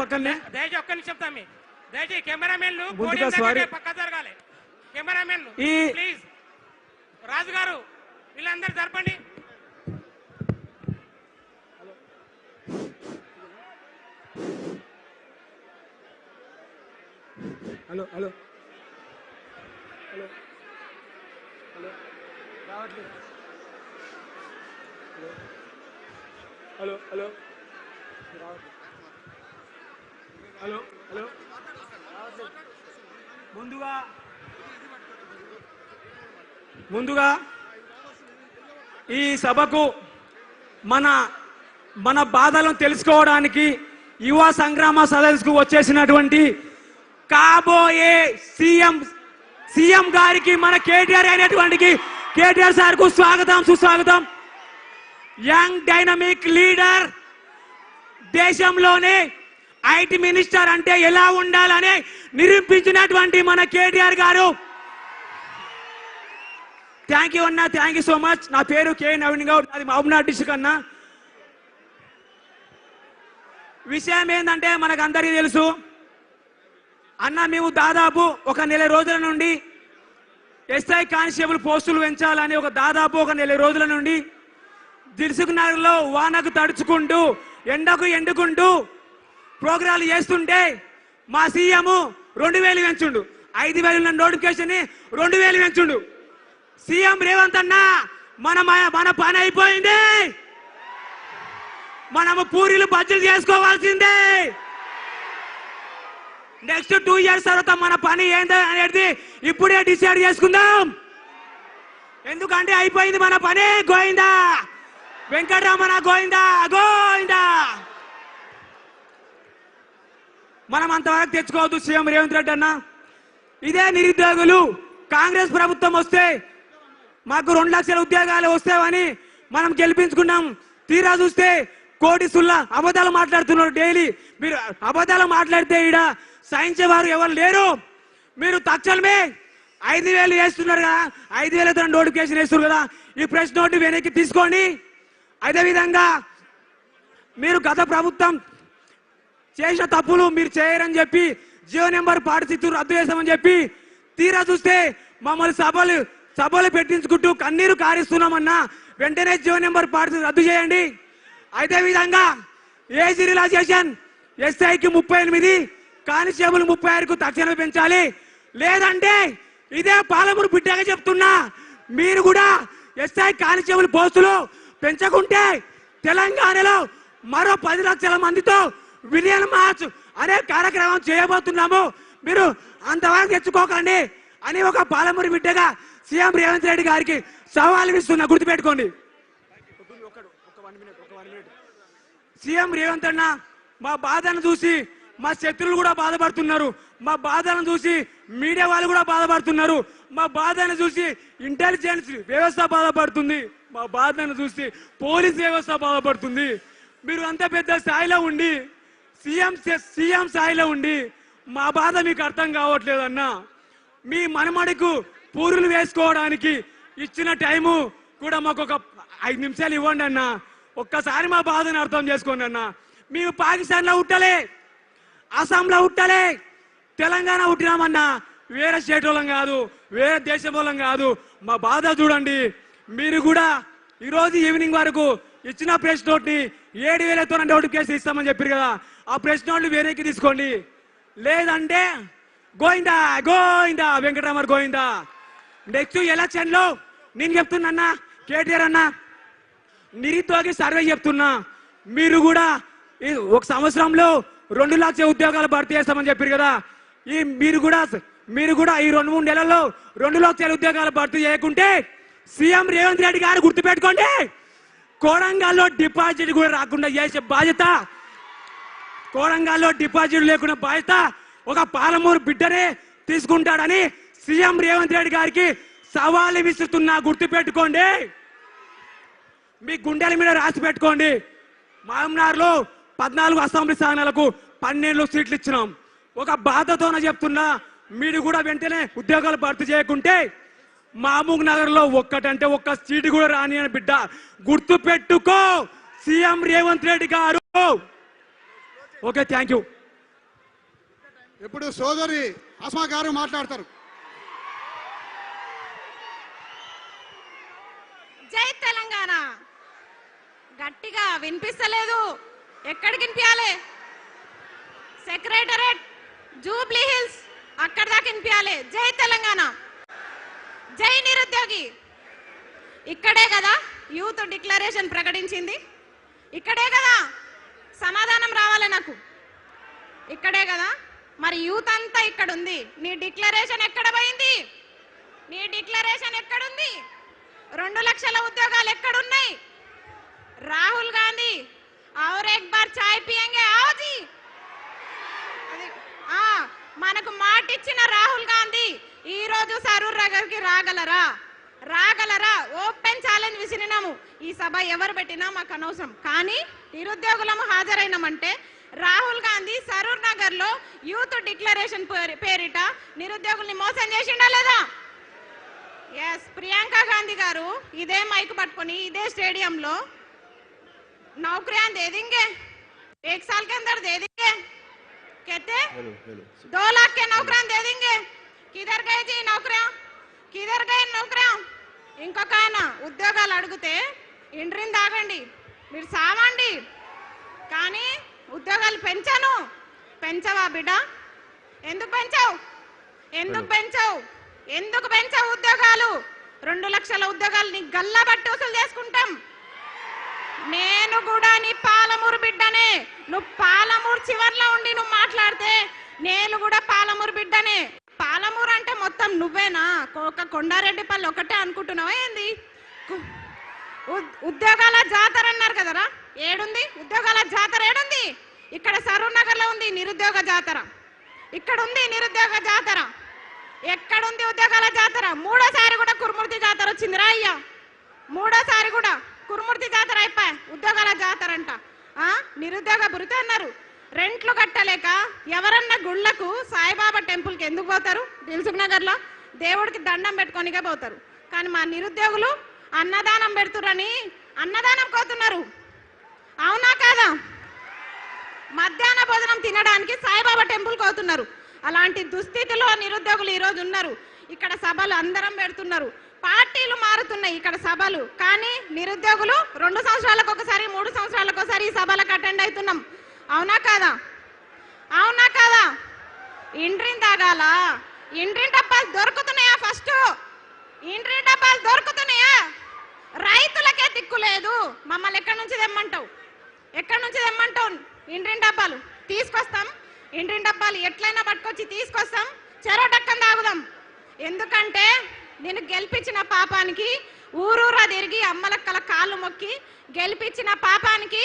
పక్కనే దయచేసి ఒక్క నిమిషం తమ్మి, దయచేసి కెమెరామెన్లు పక్క జరగాలి. కెమెరామెన్లు ప్లీజ్, రాజు గారు వీళ్ళందరూ జరపండి. హలో హలో హలో హలో రావట్లేదు. హలో హలో రావట్లేదు. హలో హలో ముందుగా ఈ సభకు మన బాధలను తెలుసుకోవడానికి యువ సంగ్రామ సదస్సుకు వచ్చేసినటువంటి కాబోయే సీఎం గారికి మన కేటీఆర్ అయినటువంటి కేటీఆర్ సార్ కు స్వాగతం సుస్వాగతం. యంగ్ డైనమిక్ లీడర్, దేశంలోనే ఐటీ మినిస్టర్ అంటే ఎలా ఉండాలని నిరూపించినటువంటి మన కేటీఆర్ గారు. థ్యాంక్ యూ అన్న, థ్యాంక్ యూ సో మచ్. నా పేరు కే నవీన్ గౌడ్, అది మహబూబ్నగర్ డిస్ట్రిక్ట్ అన్న. విషయం ఏంటంటే మనకు అందరికీ తెలుసు అన్న, మేము దాదాపు ఒక నెల రోజుల నుండి ఎస్ఐ కానిస్టేబుల్ పోస్టులు పెంచాలని దాదాపు ఒక నెల రోజుల నుండి దిల్సుఖ్ నగర్ లో వానకు తడుచుకుంటూ ఎండకు ఎండుకుంటూ ప్రోగ్రాలు చేస్తుంటే మా సీఎం 2000 పెంచుండు, 5000 ఉన్న నోటిఫికేషన్ 2000 పెంచుండు. సీఎం రేవంత్ అన్న మన పని అయిపోయింది, మనము పూరీలు బజ్జీలు చేసుకోవాల్సిందే. నెక్స్ట్ 2 years తర్వాత మన పని ఏందో అనేది ఇప్పుడే డిసైడ్ చేసుకుందాం. ఎందుకంటే అయిపోయింది మన పని. గోయిందా వెంకటరమణ, గోయిందా గోయిందా. మనం అంతవరకు తెచ్చుకోవద్దు సీఎం రేవంత్ రెడ్డి అన్న. ఇదే నిరుద్యోగులు కాంగ్రెస్ ప్రభుత్వం వస్తే మాకు 2 లక్షల ఉద్యోగాలు వస్తాయని మనం గెలిపించుకున్నాం. తీరా చూస్తే కోటిసుల్లా అబద్ధాలు మాట్లాడుతున్నారు. డైలీ మీరు అబద్ధాలు మాట్లాడితే ఈడ సహించే వారు ఎవరు లేరు. మీరు తక్షణమే 5000 వేస్తున్నారు కదా, 5000 నోటిఫికేషన్ వేస్తున్నారు కదా, ఈ ప్రెస్ నోట్ వెనక్కి తీసుకోండి. అదేవిధంగా మీరు గత ప్రభుత్వం చేసిన తప్పులు మీరు చేయరని చెప్పి జియో నెంబర్ 46 రద్దు చేస్తామని చెప్పి తీరా చూస్తే మమ్మల్ని సభలు పెట్టించుకుంటూ కన్నీరు కారిస్తున్నామన్నా వెంటనే జియో నెంబర్ 46 రద్దు చేయండి. అదేవిధంగా ఏజ్ రిలాక్సేషన్ ఎస్ఐకి 38, కానిస్టేబుల్ 36కు తక్షణమే పెంచాలి. లేదంటే ఇదే పాలమూరు బిడ్డగా చెప్తున్నా, మీరు కూడా ఎస్ఐ కానిస్టేబుల్ పోస్టులు పెంచకుంటే తెలంగాణలో మరో 10 లక్షల మందితో విలియన్ మార్చ్ అనే కార్యక్రమం చేయబోతున్నాము. మీరు అంతవరకు తెచ్చుకోకండి అని ఒక పాలమూరు బిడ్డగా సీఎం రేవంత్ రెడ్డి గారికి సవాల్ ఇస్తున్నా, గుర్తుపెట్టుకోండి. సీఎం రేవంత్ అన్న, మా బాధను చూసి మా శత్రువులు కూడా బాధపడుతున్నారు, మా బాధలను చూసి మీడియా వాళ్ళు కూడా బాధపడుతున్నారు, మా బాధను చూసి ఇంటెలిజెన్స్ వ్యవస్థ బాధపడుతుంది, మా బాధను చూసి పోలీస్ వ్యవస్థ బాధపడుతుంది. మీరు అంత పెద్ద స్థాయిలో ఉండి సీఎం స్థాయిలో ఉండి మా బాధ మీకు అర్థం కావట్లేదన్న. మీ మనమడికు పూరులు వేసుకోవడానికి ఇచ్చిన టైము కూడా మాకు ఒక 5 నిమిషాలు ఇవ్వండి అన్న. ఒక్కసారి మా బాధను అర్థం చేసుకోండి అన్న. మేము పాకిస్తాన్లో ఉట్టలే, అస్సాంలో ఉట్టలే, తెలంగాణ ఉట్టినామన్నా. వేరే స్టేట్ వాళ్ళం కాదు, వేరే దేశం వాళ్ళం కాదు. మా బాధ చూడండి. మీరు కూడా ఈరోజు ఈవినింగ్ వరకు ఇచ్చిన ప్రెస్ నోట్ ని 7000తో నోటిఫికేషన్ ఇస్తామని చెప్పారు కదా, ఆ ప్రెస్ నోట్లు వేరేకి తీసుకోండి. లేదంటే గోయిందా గోయిందా వెంకటరమణ గోయిందా. నెక్స్ట్ ఎలక్షన్ లో నేను చెప్తున్నా కేటీఆర్ అన్న, నిరుద్యోగి సర్వే చెప్తున్నా, మీరు కూడా ఒక సంవత్సరంలో 2 లక్షల ఉద్యోగాలు భర్తీ చేస్తామని చెప్పారు కదా, మీరు కూడా ఈ 2-3 నెలల్లో 2 లక్షల ఉద్యోగాలు భర్తీ చేయకుంటే సీఎం రేవంత్ రెడ్డి గారు గుర్తుపెట్టుకోండి, కోడంగల్లో డిపాజిట్ కూడా రాకుండా చేసే బాధ్యత, కోడంగల్లో డిపాజిట్ లేకుండా బాధ్యత ఒక పాలమూరు బిడ్డనే తీసుకుంటాడని సీఎం రేవంత్ రెడ్డి గారికి సవాలు విసురుతున్నా, గుర్తుపెట్టుకోండి. మీ గుండెల మీద రాసి పెట్టుకోండి. మహబూబ్నగర్లో 14 అసెంబ్లీ స్థానాలకు 12 సీట్లు ఇచ్చినాం. ఒక బాధతోనే చెప్తున్నా, మీరు కూడా వెంటనే ఉద్యోగాలు భర్తీ చేయకుంటే మహబూబ్నగర్ లో ఒక్కటంటే ఒక్క సీటు కూడా రాని అని బిడ్డ గుర్తు పెట్టుకో సీఎం రేవంత్ రెడ్డి గారు. Okay, thank you. ఇప్పుడు సోదరి అస్మా గారు మాట్లాడతారు. జై తెలంగాణ. గట్టిగా వినిపిస్తలేదు. ఎక్కడికి వినిపించాలి? సెక్రటరేట్, జూబ్లీ హిల్స్, అక్కడ దాకా వినిపించాలి. జై తెలంగాణ, జై నిరుద్యోగి. ఇక్కడే కదా యూత్ డిక్లరేషన్ ప్రకటించింది, ఇక్కడే కదా సమాధానం రావాలి నాకు, ఇక్కడే కదా. మరి యూత్ అంతా ఇక్కడ ఉంది. నీ డిక్లరేషన్ ఎక్కడ పోయింది? నీ డిక్లరేషన్ ఎక్కడుంది? 2 లక్షల ఉద్యోగాలు ఎక్కడున్నాయి? రాహుల్ గాంధీ और एक बार चाय पिएंगे आओ जी. మనకు మాట ఇచ్చిన రాహుల్ గాంధీ ఈ రోజు సరూర్ నగర్కి రాగలరా? ఓపెన్ ఛాలెంజ్ విసిరినాము. ఈ సభ ఎవరు పెట్టినా మాకు అనవసరం, కానీ నిరుద్యోగులము హాజరైనామంటే రాహుల్ గాంధీ సరూర్ నగర్ లో యూత్ డిక్లరేషన్ పేరిట నిరుద్యోగుల్ని మోసం చేసిండా లేదా? ఎస్. ప్రియాంక గాంధీ గారు ఇదే మైక్ పట్టుకొని ఇదే స్టేడియంలో नौकरियां दे देंगे, 1 साल के अंदर दे देंगे, कहते 2 लाख के नौकरियां दे देंगे. किधर गए जी नौकरियां? किधर गए नौकरियां? ఇంకొక ఆయన ఉద్యోగాలు అడిగితే ఇండ్రిని తాగండి, మీరు సావండి, కానీ ఉద్యోగాలు పెంచవా బిడ్డ? ఎందుకు పెంచావు ఉద్యోగాలు? 2 లక్షల ఉద్యోగాలు నీ గల్లా బట్టి వసూలు చేసుకుంటాం. నేను కూడా నీ పాలమూరు బిడ్డనే. నువ్వు పాలమూరు చివర్లో ఉండి నువ్వు మాట్లాడితే నేను కూడా పాలమూరు బిడ్డనే. పాలమూరు అంటే మొత్తం నువ్వేనా? ఒక కొండారెడ్డిపల్లి ఒకటే అనుకుంటున్నావా ఏంది? ఉద్యోగాల జాతర అన్నారు కదరా, ఏడుంది ఉద్యోగాల జాతర? ఏడుంది? ఇక్కడ సరూర్ నగర్ లో ఉంది నిరుద్యోగ జాతర, ఇక్కడ ఉంది నిరుద్యోగ జాతర. ఎక్కడుంది ఉద్యోగాల జాతర? 3వ సారి కూడా కురుమూర్తి జాతర వచ్చిందిరా అయ్యా. 3వ సారి కూడా కురుమూర్తి జాతర అయిపోయి ఉద్యోగాల జాతర అంట. నిరుద్యోగ భృతి అన్నారు. రెంట్లు కట్టలేక ఎవరన్నా గుళ్ళకు సాయిబాబా టెంపుల్కి ఎందుకు పోతారు? దిల్సుఖ్ నగర్ లో దేవుడికి దండం పెట్టుకోనికే పోతారు. కానీ మా నిరుద్యోగులు అన్నదానం పెడుతురని అన్నదానం కోతున్నారు. అవునా కాదా? మధ్యాహ్న భోజనం తినడానికి సాయిబాబా టెంపుల్ కోతున్నారు. అలాంటి దుస్థితిలో నిరుద్యోగులు ఈ రోజు ఉన్నారు. ఇక్కడ సభలు అందరం పెడుతున్నారు, పార్టీలు మారుతున్నాయి, ఇక్కడ సభలు, కానీ నిరుద్యోగులు 2 సంవత్సరాలకు ఒకసారి 3 సంవత్సరాలకు ఒకసారి ఈ సభలకు అటెండ్ అవుతున్నాం. అవునా కాదా? ఇండ్రిని తాగాల? ఇండ్రిని డబ్బాలు దొరుకుతున్నాయా? ఫస్ట్ ఇండ్రిని డబ్బాలు దొరుకుతున్నాయా? రైతులకే దిక్కు లేదు. మమ్మల్ని ఎక్కడి నుంచి తెమ్మంటావు? ఇండ్రిని డబ్బాలు తీసుకొస్తాం. ఇండ్రిని డబ్బాలు ఎట్లయినా పట్టుకొచ్చి తీసుకొస్తాం. చెరో డక్కని తాగుదాం. ఎందుకంటే నేను గెలిపించిన పాపానికి ఊరూరా తిరిగి అమ్మలక్కల కాళ్ళు మొక్కి గెలిపించిన పాపానికి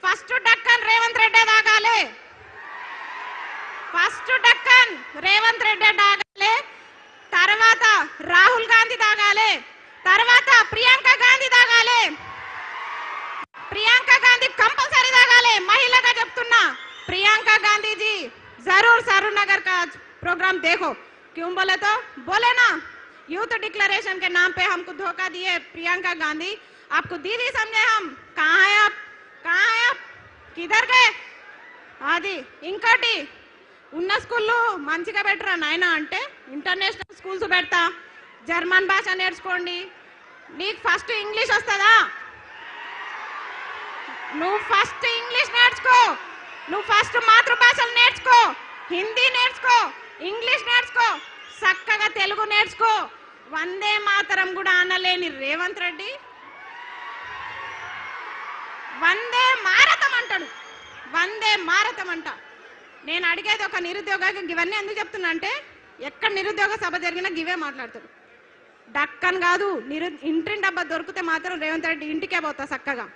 ఫస్ట్ డక్కన్ రేవంత్ రెడ్డి తాగాలి. తర్వాత రాహుల్ గాంధీ తాగాలి, తర్వాత ప్రియాంక గాంధీ తాగాలి. ప్రియాంక గాంధీ కంపల్సరీ తాగాలి. మహిళగా చెప్తున్నా, प्रियंका गांधी जी जरूर सरूर नगर का प्रोग्राम देखो. क्यों बोले तो बोले ना, यूथ डिक्लेरेशन के नाम पे हमको धोखा दिए प्रियंका गांधी. आपको दीदी समझे हम? कहाँ है आप? किधर गए? అది ఇంకోటి ఉన్న స్కూల్లో మంచిగా పెట్టరా నాయనా అంటే ఇంటర్నేషనల్ స్కూల్స్ పెడతా, జర్మన్ భాష నేర్చుకోండి. నీకు ఫస్ట్ ఇంగ్లీష్ వస్తుందా? నువ్వు ఫస్ట్ ఇంగ్లీష్ నేర్చుకో, నువ్వు ఫస్ట్ మాతృభాషలు నేర్చుకో, హిందీ నేర్చుకో, ఇంగ్లీష్ నేర్చుకో, చక్కగా తెలుగు నేర్చుకో. వందే మాతరం కూడా అనలేని రేవంత్ రెడ్డి వందే మారతం అంటాడు. వందే మారతం అంట. నేను అడిగేది ఒక నిరుద్యోగకి ఇవన్నీ ఎందుకు చెప్తున్నా అంటే, ఎక్కడ నిరుద్యోగ సభ జరిగినా గివే మాట్లాడతాడు. డక్కన్ కాదు, ఇంటిని డబ్బా దొరికితే మాత్రం రేవంత్ రెడ్డి ఇంటికే పోతా. చక్కగా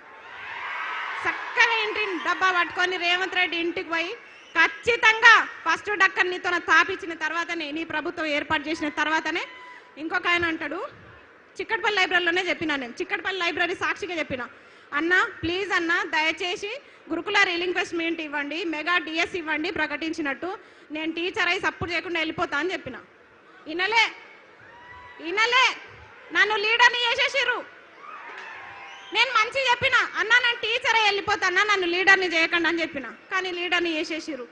ఇంటిని డబ్బా పట్టుకొని రేవంత్ రెడ్డి ఇంటికి పోయి ఖచ్చితంగా ఫస్ట్ డక్కన్ నీతో తాపించిన తర్వాతనే, నీ ప్రభుత్వం ఏర్పాటు చేసిన తర్వాతనే. ఇంకొక ఆయన అంటాడు, చిక్కడపల్లి లైబ్రరీలోనే చెప్పినా, నేను చిక్కడపల్లి లైబ్రరీ సాక్షిగా చెప్పిన, అన్న ప్లీజ్ అన్న దయచేసి గురుకుల రీలింక్వెస్ట్మెంట్ ఇవ్వండి, మెగా డిఎస్ ఇవ్వండి ప్రకటించినట్టు, నేను టీచర్ అయి సపోర్ట్ చేయకుండా వెళ్ళిపోతా అని చెప్పిన. ఇనలే నన్ను లీడర్ని చేసేసిర్రు. నేను మంచి చెప్పిన, అన్న నేను టీచర్ అయి వెళ్ళిపోతా అన్న, నన్ను లీడర్ని చేయకండి అని చెప్పిన, కానీ లీడర్ని చేసేసిర్రు.